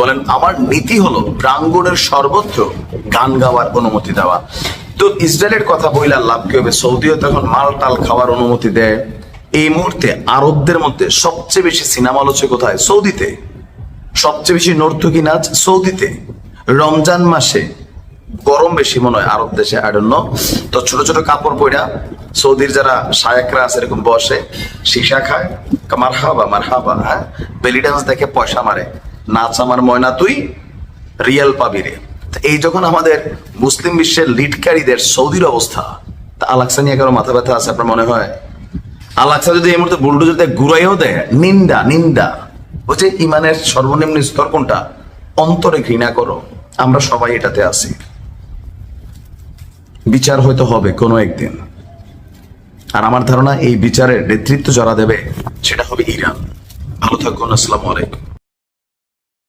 বলেন আমার নীতি হলো প্রাঙ্গণের সর্বত্র গান গাওয়ার অনুমতি দেওয়া। তো ইসরায়েলের কথা বললে লাভ কি হবে? সৌদিও তখন মাল টাল খাওয়ার অনুমতি দেয়। এই মুহূর্তে আরবদের মধ্যে সবচেয়ে বেশি সিনেমা হচ্ছে কোথায়? সৌদিতে। সবচেয়ে বেশি নর্তকী নাচ সৌদিতে। রমজান মাসে গরম বেশি মনে হয় আরব দেশে, আই ডোন্ট নো। তো ছোট ছোট কাপড় পরা সৌদির যারা শায়েকরা আছে এরকম বসে, সীসা খায়, মারহাবা মারহাবা, হ্যাঁ, বেলি ডান্স দেখে পয়সা মারে, নাচ আমার ময়না তুই রিয়াল পাবি রে। এই যখন আমাদের মুসলিম বিশ্বের লিডকারীদের সৌদির অবস্থা, তা আলাকসা নিয়ে কারো মাথা ব্যথা আছে আপনার মনে হয়? আলাকসা যদি এই মুহূর্তে বুলডোজার দিয়ে ঘুরাইও দেয়, নিন্দা নিন্দা। বলছে ইমানের সর্বনিম্ন স্তর কোনটা? অন্তরে ঘৃণা করো। আমরা সবাই এটাতে আছি। বিচার হয়তো হবে কোনো একদিন, আর আমার ধারণা এই বিচারের নেতৃত্ব যারা দেবে সেটা হবে ইরান। ভালো থাকুন, আসসালামু আলাইকুম।